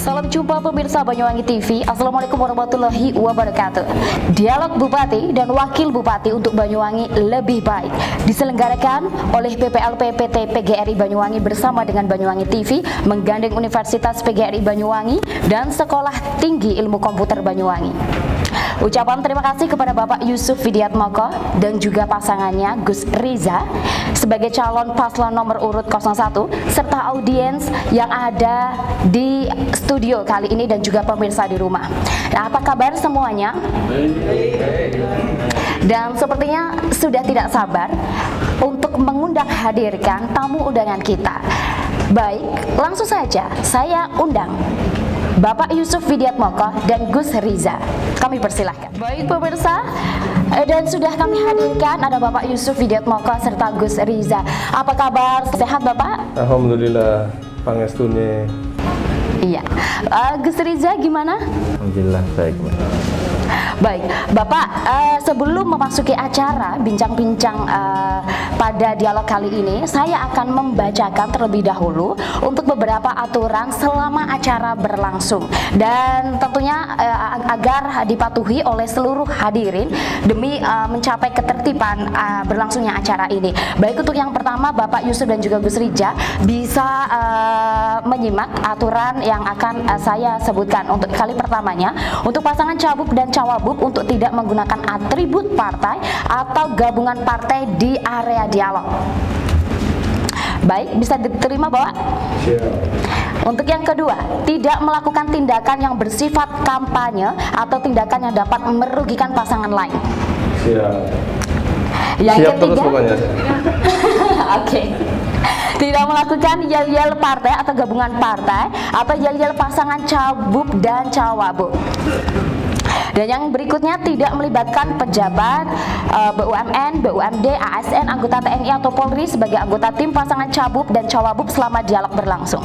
Salam jumpa pemirsa Banyuwangi TV. Assalamualaikum warahmatullahi wabarakatuh. Dialog Bupati dan Wakil Bupati untuk Banyuwangi lebih baik diselenggarakan oleh PPLP PT PGRI Banyuwangi bersama dengan Banyuwangi TV, menggandeng Universitas PGRI Banyuwangi dan Sekolah Tinggi Ilmu Komputer Banyuwangi. Ucapan terima kasih kepada Bapak Yusuf Widiatmoko dan juga pasangannya Gus Riza sebagai calon paslon nomor urut 01 serta audiens yang ada di studio kali ini dan juga pemirsa di rumah. Nah, apa kabar semuanya? Dan sepertinya sudah tidak sabar untuk mengundang hadirkan tamu undangan kita. Baik, langsung saja saya undang Bapak Yusuf Widiatmoko dan Gus Riza. Kami persilahkan. Baik pemirsa, dan sudah kami hadirkan ada Bapak Yusuf Widiatmoko serta Gus Riza. Apa kabar? Sehat Bapak? Alhamdulillah, pangestune. Iya. Gus Riza gimana? Alhamdulillah baik. Baik, Bapak, sebelum memasuki acara bincang-bincang pada dialog kali ini, saya akan membacakan terlebih dahulu untuk beberapa aturan selama acara berlangsung dan tentunya agar dipatuhi oleh seluruh hadirin demi mencapai ketertiban berlangsungnya acara ini. Baik, untuk yang pertama Bapak Yusuf dan juga Gus Riza bisa menyimak aturan yang akan saya sebutkan. Untuk kali pertamanya, untuk pasangan Cagup dan Cawagup untuk tidak menggunakan atribut partai atau gabungan partai di area dialog. Baik, bisa diterima Bapak? Untuk yang kedua, tidak melakukan tindakan yang bersifat kampanye atau tindakan yang dapat merugikan pasangan lain. Yang ketiga, oke. Tidak melakukan yel-yel partai atau gabungan partai atau yel-yel pasangan Cagup dan Cawagup. Dan yang berikutnya, tidak melibatkan pejabat BUMN, BUMD, ASN, anggota TNI atau Polri sebagai anggota tim pasangan Cagup dan Cawagup selama dialog berlangsung.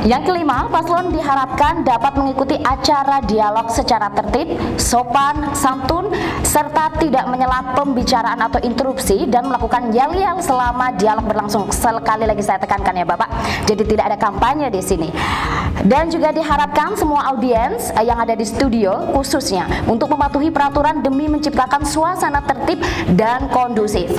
Yang kelima, paslon diharapkan dapat mengikuti acara dialog secara tertib, sopan, santun, serta tidak menyela pembicaraan atau interupsi dan melakukan yel-yel selama dialog berlangsung. Sekali lagi saya tekankan ya Bapak, jadi tidak ada kampanye di sini. Dan juga diharapkan semua audiens yang ada di studio khususnya untuk mematuhi peraturan demi menciptakan suasana tertib dan kondusif.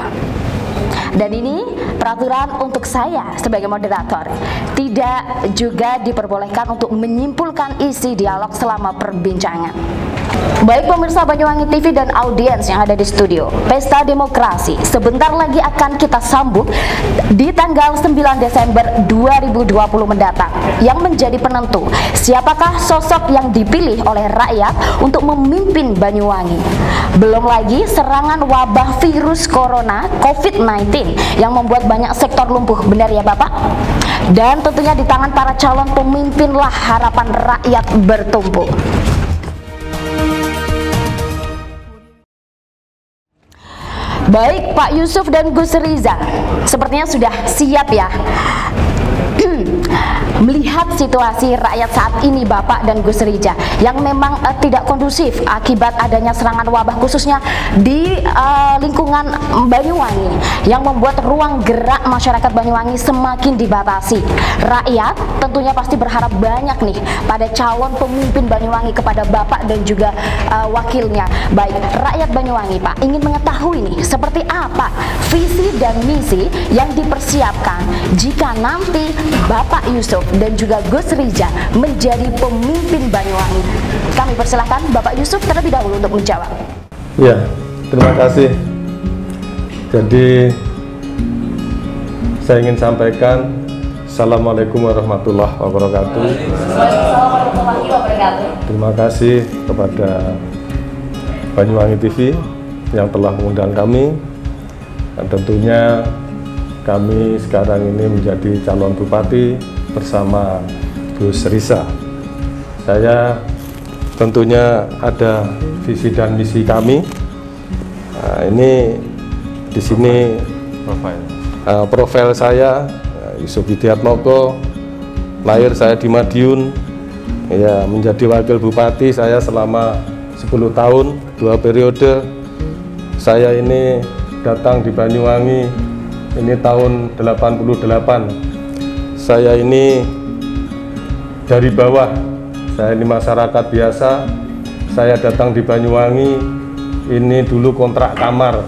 Dan ini peraturan untuk saya sebagai moderator. Tidak juga diperbolehkan untuk menyimpulkan isi dialog selama perbincangan. Baik pemirsa Banyuwangi TV dan audiens yang ada di studio, Pesta Demokrasi sebentar lagi akan kita sambut di tanggal 9 Desember 2020 mendatang, yang menjadi penentu siapakah sosok yang dipilih oleh rakyat untuk memimpin Banyuwangi. Belum lagi serangan wabah virus corona COVID-19 yang membuat banyak sektor lumpuh, benar ya Bapak? Dan tentunya di tangan para calon pemimpinlah harapan rakyat bertumpu. Baik Pak Yusuf dan Gus Riza, sepertinya sudah siap ya melihat situasi rakyat saat ini Bapak dan Gus Riza yang memang tidak kondusif akibat adanya serangan wabah khususnya di lingkungan Banyuwangi yang membuat ruang gerak masyarakat Banyuwangi semakin dibatasi. Rakyat tentunya pasti berharap banyak nih pada calon pemimpin Banyuwangi, kepada Bapak dan juga wakilnya. Baik, rakyat Banyuwangi Pak ingin mengetahui nih seperti apa visi dan misi yang dipersiapkan jika nanti Bapak Yusuf dan juga Gus Riza menjadi pemimpin Banyuwangi. Kami persilahkan Bapak Yusuf terlebih dahulu untuk menjawab. Ya, terima kasih. Jadi saya ingin sampaikan Assalamualaikum warahmatullahi wabarakatuh. Terima kasih kepada Banyuwangi TV yang telah mengundang kami, dan tentunya kami sekarang ini menjadi calon bupati bersama Gus Riza. Saya tentunya ada visi dan misi kami. Nah, ini di sini profil saya Yusuf Widiatmoko, lahir saya di Madiun, ya, menjadi wakil bupati saya selama 10 tahun, 2 periode. Saya ini datang di Banyuwangi ini tahun 88 Saya ini dari bawah, saya ini masyarakat biasa. Saya datang di Banyuwangi, ini dulu kontrak kamar.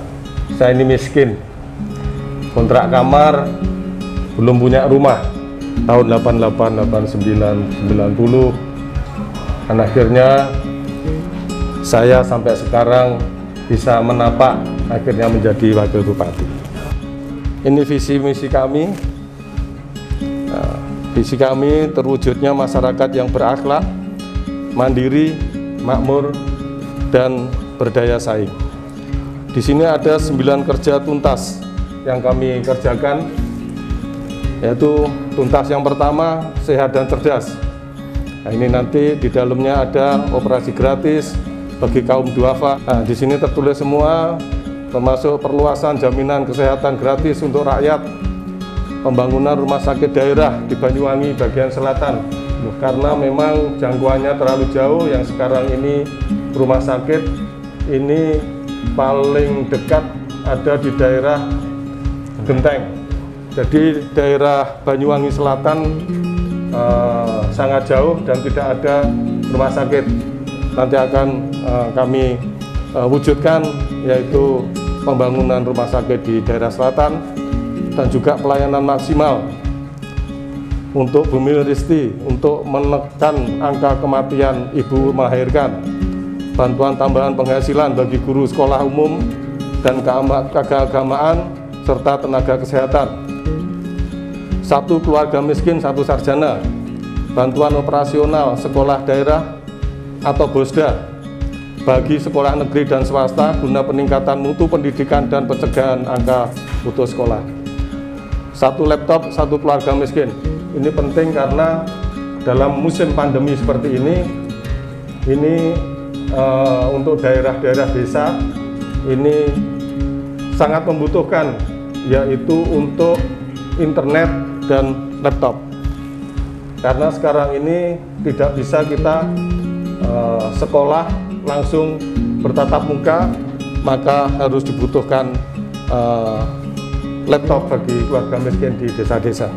Saya ini miskin, kontrak kamar, belum punya rumah. Tahun 88, 89, 90. Dan akhirnya saya sampai sekarang bisa menapak akhirnya menjadi wakil bupati. Ini visi misi kami. Nah, visi kami terwujudnya masyarakat yang berakhlak, mandiri, makmur, dan berdaya saing. Di sini ada 9 kerja tuntas yang kami kerjakan, yaitu tuntas yang pertama, sehat dan cerdas. Nah, ini nanti di dalamnya ada operasi gratis bagi kaum duafa. Nah, di sini tertulis semua, termasuk perluasan jaminan kesehatan gratis untuk rakyat, pembangunan rumah sakit daerah di Banyuwangi bagian selatan. Karena memang jangkauannya terlalu jauh, yang sekarang ini rumah sakit ini paling dekat ada di daerah Genteng. Jadi daerah Banyuwangi Selatan sangat jauh dan tidak ada rumah sakit. Nanti akan kami wujudkan, yaitu pembangunan rumah sakit di daerah selatan dan juga pelayanan maksimal untuk Bumi Risti untuk menekan angka kematian ibu melahirkan, bantuan tambahan penghasilan bagi guru sekolah umum dan keagamaan serta tenaga kesehatan. 1 keluarga miskin 1 sarjana, bantuan operasional sekolah daerah atau BOSDA bagi sekolah negeri dan swasta guna peningkatan mutu pendidikan dan pencegahan angka putus sekolah. 1 laptop 1 keluarga miskin. Ini penting karena dalam musim pandemi seperti ini untuk daerah-daerah desa ini sangat membutuhkan, yaitu untuk internet dan laptop. Karena sekarang ini tidak bisa kita sekolah langsung bertatap muka, maka harus dibutuhkan laptop bagi keluarga miskin di desa-desa.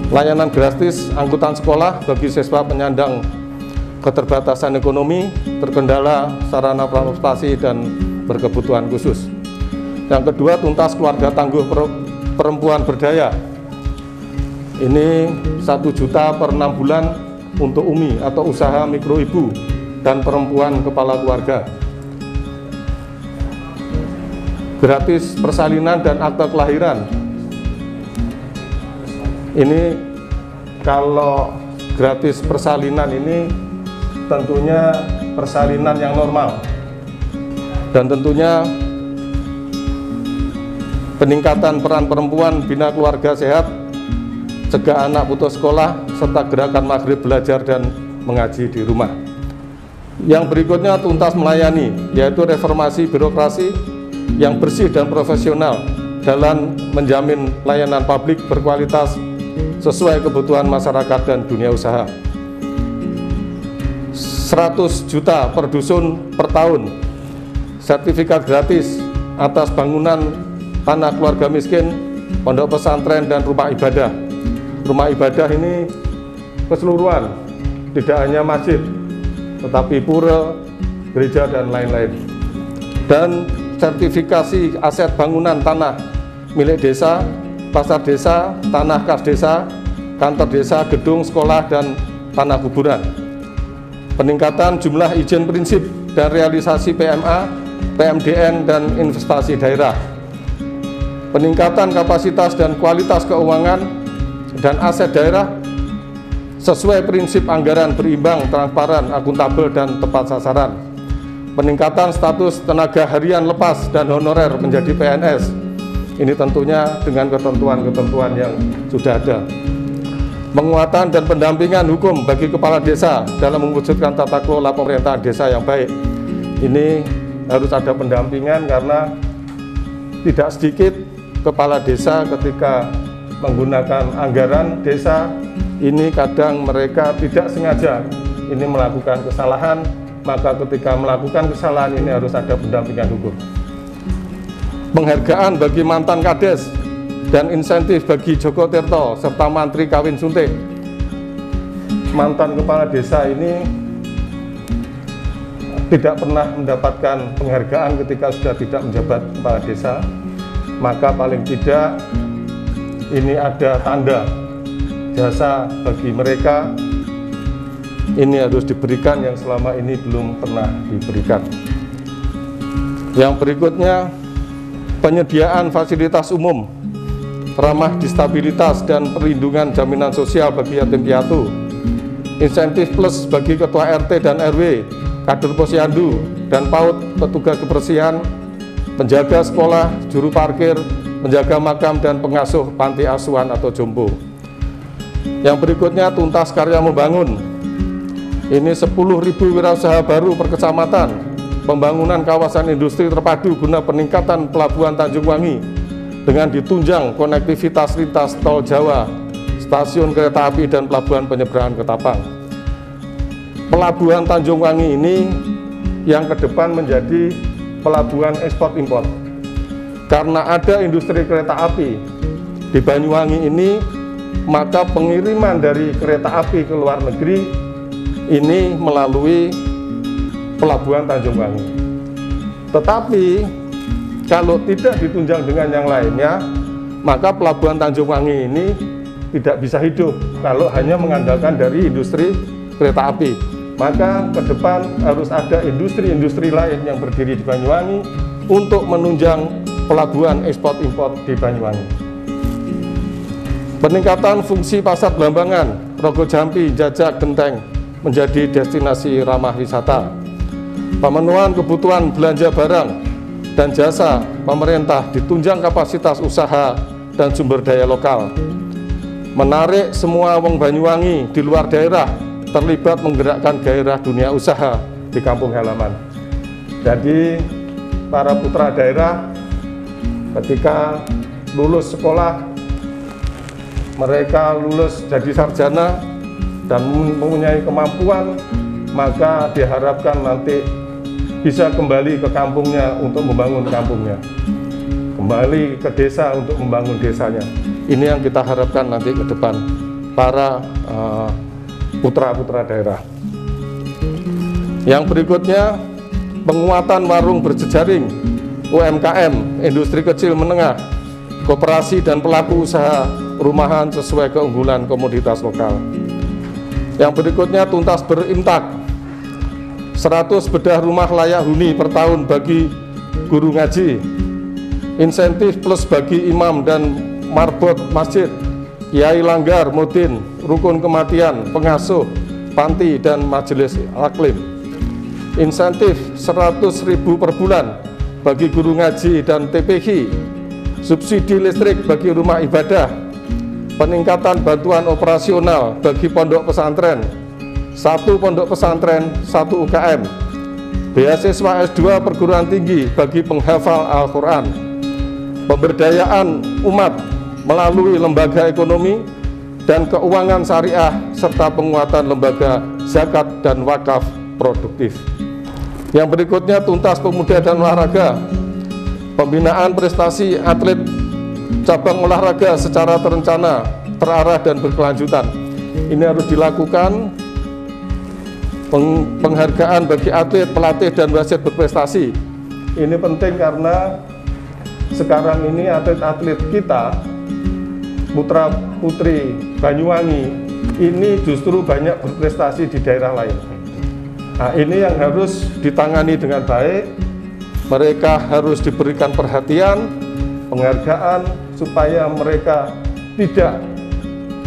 Layanan gratis angkutan sekolah bagi siswa penyandang keterbatasan ekonomi, terkendala sarana transportasi dan berkebutuhan khusus. Yang kedua, tuntas keluarga tangguh perempuan berdaya. Ini 1 juta per 6 bulan untuk UMI atau usaha mikro ibu dan perempuan kepala keluarga. Gratis persalinan dan akta kelahiran. Ini kalau gratis persalinan ini tentunya persalinan yang normal, dan tentunya peningkatan peran perempuan bina keluarga sehat, cegah anak putus sekolah, serta gerakan maghrib belajar dan mengaji di rumah. Yang berikutnya tuntas melayani, yaitu reformasi birokrasi yang bersih dan profesional dalam menjamin layanan publik berkualitas sesuai kebutuhan masyarakat dan dunia usaha. 100 juta per dusun per tahun, sertifikat gratis atas bangunan tanah keluarga miskin, pondok pesantren dan rumah ibadah. Rumah ibadah ini keseluruhan, tidak hanya masjid, tetapi pura, gereja dan lain-lain. Dan sertifikasi aset bangunan tanah milik desa, pasar desa, tanah kas desa, kantor desa, gedung sekolah dan tanah kuburan. Peningkatan jumlah izin prinsip dan realisasi PMA, PMDN dan investasi daerah. Peningkatan kapasitas dan kualitas keuangan dan aset daerah sesuai prinsip anggaran berimbang, transparan, akuntabel dan tepat sasaran. Peningkatan status tenaga harian lepas dan honorer menjadi PNS. Ini tentunya dengan ketentuan-ketentuan yang sudah ada. Penguatan dan pendampingan hukum bagi kepala desa dalam mewujudkan tata kelola pemerintahan desa yang baik. Ini harus ada pendampingan karena tidak sedikit kepala desa ketika menggunakan anggaran desa ini kadang mereka tidak sengaja ini melakukan kesalahan, maka ketika melakukan kesalahan ini harus ada pendampingan hukum. Penghargaan bagi mantan kades dan insentif bagi Joko Tirto serta Mantri Kawin Suntik. Mantan kepala desa ini tidak pernah mendapatkan penghargaan ketika sudah tidak menjabat kepala desa, maka paling tidak ini ada tanda jasa bagi mereka. Ini harus diberikan yang selama ini belum pernah diberikan. Yang berikutnya, penyediaan fasilitas umum ramah disabilitas dan perlindungan jaminan sosial bagi yatim piatu, insentif plus bagi ketua RT dan RW, kader posyandu dan PAUD, petugas kebersihan, penjaga sekolah, juru parkir, menjaga makam dan pengasuh panti asuhan atau jompo. Yang berikutnya, tuntas karya membangun. Ini 10.000 wirausaha baru per kecamatan, pembangunan kawasan industri terpadu guna peningkatan Pelabuhan Tanjung Wangi dengan ditunjang konektivitas lintas tol Jawa, stasiun kereta api dan pelabuhan penyeberangan Ketapang. Pelabuhan Tanjung Wangi ini yang ke depan menjadi pelabuhan ekspor impor. Karena ada industri kereta api di Banyuwangi ini, maka pengiriman dari kereta api ke luar negeri ini melalui Pelabuhan Tanjung Wangi. Tetapi kalau tidak ditunjang dengan yang lainnya, maka Pelabuhan Tanjung Wangi ini tidak bisa hidup kalau hanya mengandalkan dari industri kereta api. Maka ke depan harus ada industri-industri lain yang berdiri di Banyuwangi untuk menunjang pelabuhan ekspor impor di Banyuwangi. Peningkatan fungsi pasar Blambangan, Rogo Jampi, Jajak, Genteng menjadi destinasi ramah wisata. Pemenuhan kebutuhan belanja barang dan jasa pemerintah ditunjang kapasitas usaha dan sumber daya lokal. Menarik semua wong Banyuwangi di luar daerah terlibat menggerakkan gairah dunia usaha di kampung halaman. Jadi para putra daerah ketika lulus sekolah, mereka lulus jadi sarjana dan mempunyai kemampuan, maka diharapkan nanti bisa kembali ke kampungnya untuk membangun kampungnya, kembali ke desa untuk membangun desanya. Ini yang kita harapkan nanti ke depan para putra-putra daerah. Yang berikutnya, penguatan warung berjejaring, UMKM, industri kecil menengah, koperasi dan pelaku usaha rumahan sesuai keunggulan komoditas lokal. Yang berikutnya, tuntas berimtak, 100 bedah rumah layak huni per tahun bagi guru ngaji, insentif plus bagi imam dan marbot masjid, kiai langgar, mudin, rukun kematian, pengasuh, panti dan majelis aklim. Insentif 100.000 per bulan bagi guru ngaji dan TPQ, subsidi listrik bagi rumah ibadah, peningkatan bantuan operasional bagi pondok pesantren, 1 pondok pesantren, 1 UKM, beasiswa S2 perguruan tinggi bagi penghafal Al-Quran, pemberdayaan umat melalui lembaga ekonomi dan keuangan syariah, serta penguatan lembaga zakat dan wakaf produktif. Yang berikutnya, tuntas pemuda dan olahraga, pembinaan prestasi atlet cabang olahraga secara terencana, terarah dan berkelanjutan. Ini harus dilakukan. Penghargaan bagi atlet, pelatih, dan wasit berprestasi. Ini penting karena sekarang ini atlet-atlet kita, putra-putri Banyuwangi, ini justru banyak berprestasi di daerah lain. Nah, ini yang harus ditangani dengan baik. Mereka harus diberikan perhatian, penghargaan, supaya mereka tidak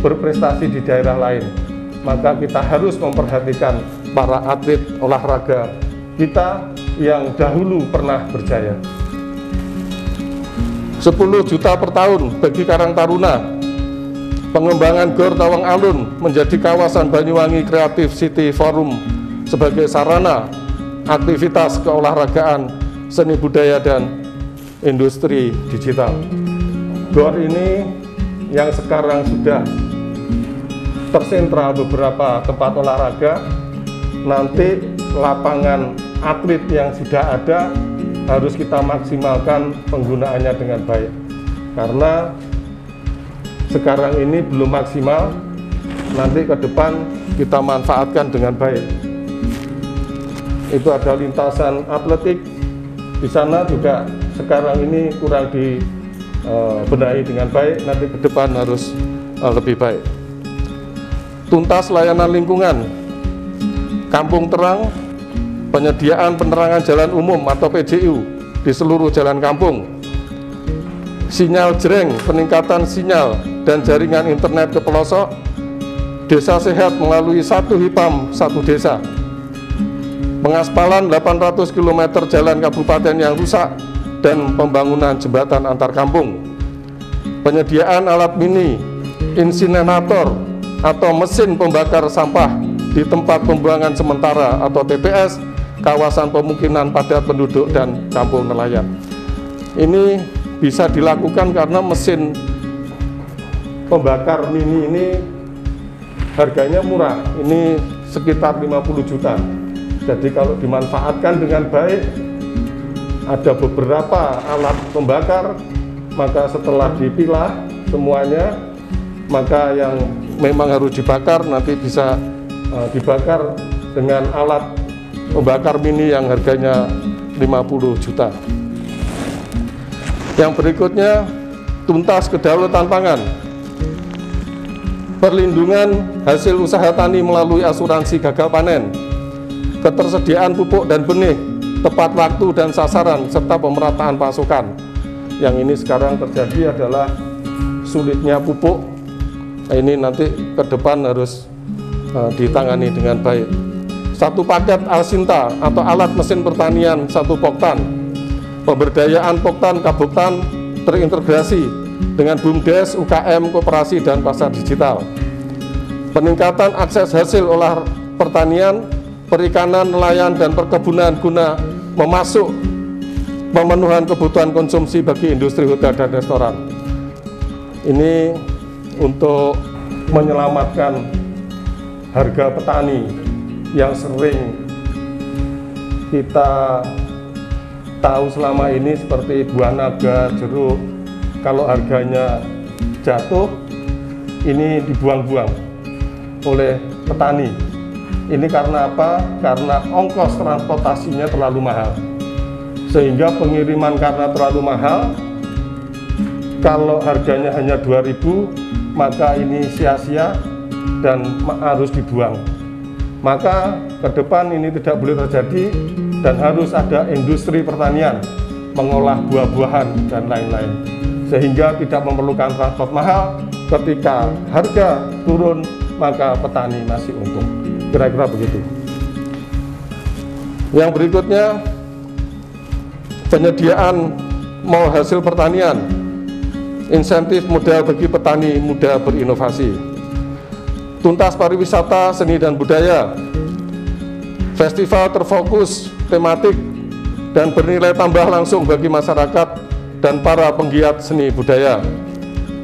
berprestasi di daerah lain. Maka kita harus memperhatikan para atlet olahraga kita yang dahulu pernah berjaya. 10 juta per tahun bagi Karang Taruna, pengembangan Gor Tawang Alun menjadi kawasan Banyuwangi Creative City Forum sebagai sarana aktivitas keolahragaan, seni budaya dan industri digital. Gor ini yang sekarang sudah tersentral beberapa tempat olahraga, nanti lapangan atlet yang sudah ada harus kita maksimalkan penggunaannya dengan baik, karena sekarang ini belum maksimal, nanti ke depan kita manfaatkan dengan baik. Itu ada lintasan atletik, di sana juga sekarang ini kurang dibenahi dengan baik, nanti ke depan harus lebih baik. Tuntas layanan lingkungan, kampung terang, penyediaan penerangan jalan umum atau PJU di seluruh jalan kampung, sinyal jreng, peningkatan sinyal dan jaringan internet ke pelosok, desa sehat melalui 1 HIPAM 1 desa, pengaspalan 800 km jalan kabupaten yang rusak dan pembangunan jembatan antar kampung, penyediaan alat mini, insinerator atau mesin pembakar sampah di tempat pembuangan sementara atau TPS, kawasan pemukiman padat penduduk dan kampung nelayan. Ini bisa dilakukan karena mesin pembakar mini ini harganya murah, ini sekitar 50 juta. Jadi kalau dimanfaatkan dengan baik, ada beberapa alat pembakar, maka setelah dipilah semuanya, maka yang memang harus dibakar nanti bisa dibakar dengan alat pembakar mini yang harganya 50 juta. Yang berikutnya, tuntas kedaulatan pangan, perlindungan hasil usaha tani melalui asuransi gagal panen, ketersediaan pupuk dan benih tepat waktu dan sasaran, serta pemerataan pasokan. Yang ini sekarang terjadi adalah sulitnya pupuk. Ini nanti ke depan harus ditangani dengan baik. 1 paket Alsinta atau alat mesin pertanian 1 Poktan, pemberdayaan Poktan Kabuktan terintegrasi dengan BUMDes, UKM, koperasi, dan pasar digital, peningkatan akses hasil olah pertanian, perikanan, nelayan, dan perkebunan guna memasuk pemenuhan kebutuhan konsumsi bagi industri hotel dan restoran. Ini untuk menyelamatkan harga petani yang sering kita tahu selama ini seperti buah naga, jeruk, kalau harganya jatuh ini dibuang-buang oleh petani. Ini karena apa? Karena ongkos transportasinya terlalu mahal, sehingga pengiriman karena terlalu mahal, kalau harganya hanya 2.000, maka ini sia-sia dan harus dibuang. Maka ke depan ini tidak boleh terjadi dan harus ada industri pertanian mengolah buah-buahan dan lain-lain, sehingga tidak memerlukan transport mahal. Ketika harga turun, maka petani masih untung. Kira-kira begitu. Yang berikutnya, penyediaan mall hasil pertanian, insentif modal bagi petani muda berinovasi, tuntas pariwisata, seni dan budaya, festival terfokus, tematik, dan bernilai tambah langsung bagi masyarakat dan para penggiat seni budaya,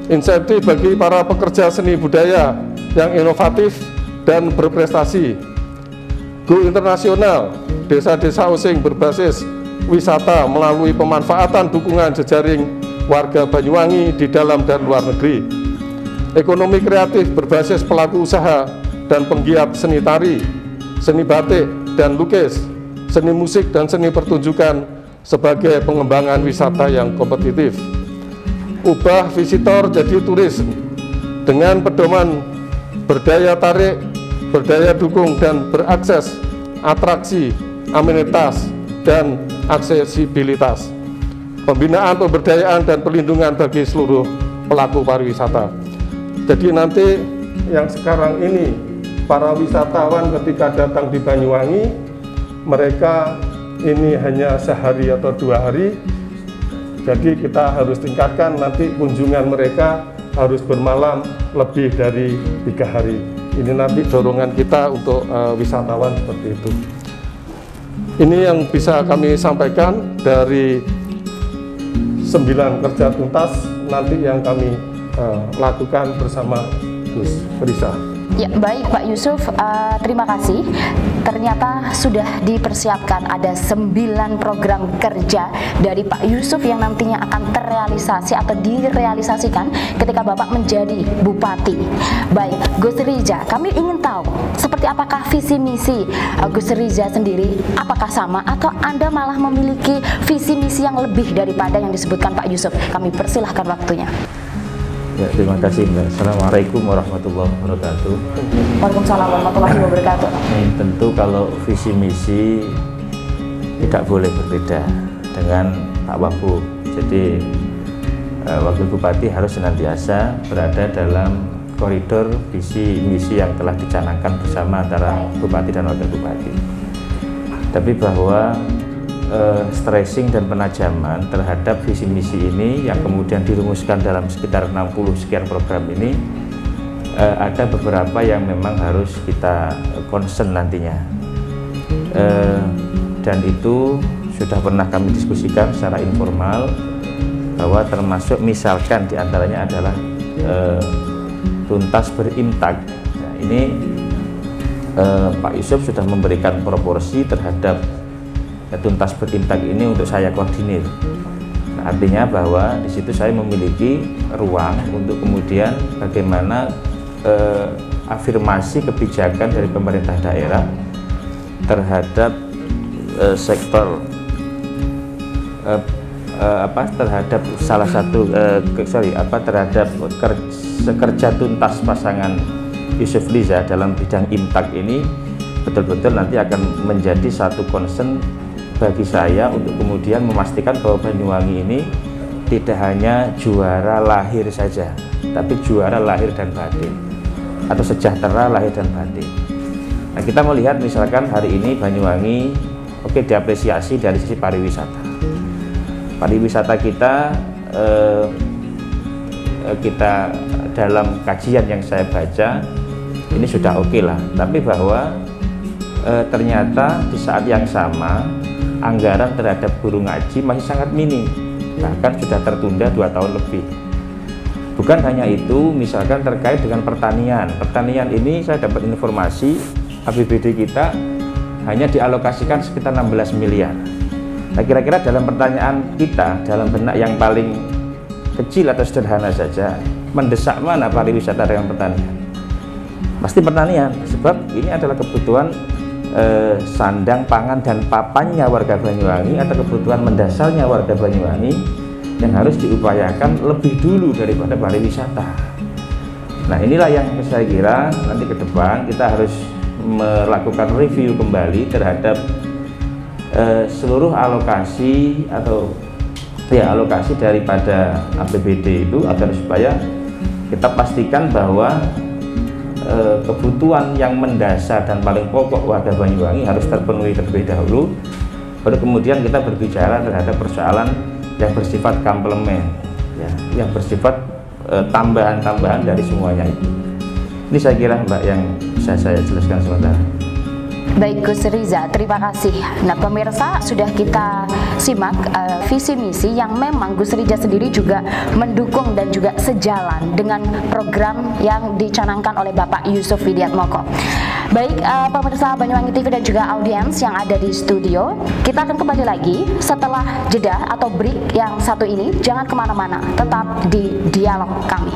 insentif bagi para pekerja seni budaya yang inovatif dan berprestasi, go internasional, desa-desa osing berbasis wisata melalui pemanfaatan dukungan jejaring warga Banyuwangi di dalam dan luar negeri, ekonomi kreatif berbasis pelaku usaha dan penggiat seni tari, seni batik dan lukis, seni musik dan seni pertunjukan sebagai pengembangan wisata yang kompetitif, ubah visitor jadi turis dengan pedoman berdaya tarik, berdaya dukung, dan berakses atraksi, amenitas, dan aksesibilitas, pembinaan pemberdayaan dan perlindungan bagi seluruh pelaku pariwisata. Jadi nanti yang sekarang ini para wisatawan ketika datang di Banyuwangi, mereka ini hanya sehari atau 2 hari. Jadi kita harus tingkatkan nanti kunjungan mereka harus bermalam lebih dari 3 hari. Ini nanti dorongan kita untuk wisatawan seperti itu. Ini yang bisa kami sampaikan dari 9 kerja tuntas nanti yang kami lakukan bersama Gus Risa. Ya, baik Pak Yusuf, terima kasih. Ternyata sudah dipersiapkan ada 9 program kerja dari Pak Yusuf yang nantinya akan terrealisasi atau direalisasikan ketika Bapak menjadi Bupati. Baik, Gus Riza, kami ingin tahu seperti apakah visi misi Gus Riza sendiri, apakah sama atau Anda malah memiliki visi misi yang lebih daripada yang disebutkan Pak Yusuf? Kami persilahkan waktunya. Ya, terima kasih Mbak. Assalamualaikum warahmatullahi wabarakatuh. Waalaikumsalam warahmatullahi wabarakatuh. Tentu kalau visi misi tidak boleh berbeda dengan Pak Wagub. Jadi Wakil Bupati harus senantiasa berada dalam koridor visi misi yang telah dicanangkan bersama antara Bupati dan Wakil Bupati. Tapi bahwa stressing dan penajaman terhadap visi misi ini yang kemudian dirumuskan dalam sekitar 60 sekian program ini, ada beberapa yang memang harus kita concern nantinya, dan itu sudah pernah kami diskusikan secara informal, bahwa termasuk misalkan diantaranya adalah tuntas berimtak. Nah, ini Pak Yusuf sudah memberikan proporsi terhadap tuntas berimtak ini untuk saya koordinir. Nah, artinya bahwa di situ saya memiliki ruang untuk kemudian bagaimana afirmasi kebijakan dari pemerintah daerah terhadap sektor terhadap salah satu terhadap kerja tuntas pasangan Yusuf Riza dalam bidang imtak ini betul-betul nanti akan menjadi satu concern bagi saya untuk kemudian memastikan bahwa Banyuwangi ini tidak hanya juara lahir saja, tapi juara lahir dan batin, atau sejahtera lahir dan batin. Nah, kita melihat misalkan hari ini Banyuwangi diapresiasi dari sisi pariwisata. Pariwisata kita dalam kajian yang saya baca ini sudah oke lah, tapi bahwa ternyata di saat yang sama anggaran terhadap guru ngaji masih sangat minim, bahkan sudah tertunda 2 tahun lebih. Bukan hanya itu, misalkan terkait dengan pertanian ini saya dapat informasi APBD kita hanya dialokasikan sekitar 16 miliar. Nah, kira-kira dalam pertanyaan kita, dalam benak yang paling kecil atau sederhana saja, mendesak mana pariwisata dengan pertanian? Pasti pertanian, sebab ini adalah kebutuhan sandang, pangan, dan papannya warga Banyuwangi, atau kebutuhan mendasarnya warga Banyuwangi yang harus diupayakan lebih dulu daripada pariwisata. Nah, inilah yang saya kira nanti ke depan kita harus melakukan review kembali terhadap seluruh alokasi atau alokasi daripada APBD itu, agar supaya kita pastikan bahwa kebutuhan yang mendasar dan paling pokok warga Banyuwangi harus terpenuhi terlebih dahulu, baru kemudian kita berbicara terhadap persoalan yang bersifat komplemen, yang bersifat tambahan-tambahan dari semuanya itu. Ini saya kira Mbak yang bisa saya jelaskan sementara. Baik Gus Riza, terima kasih. Nah pemirsa, sudah kita simak visi misi yang memang Gus Riza sendiri juga mendukung dan juga sejalan dengan program yang dicanangkan oleh Bapak Yusuf Widiatmoko. Baik pemirsa Banyuwangi TV dan juga audiens yang ada di studio, kita akan kembali lagi setelah jeda atau break yang satu ini. Jangan kemana-mana, tetap di dialog kami.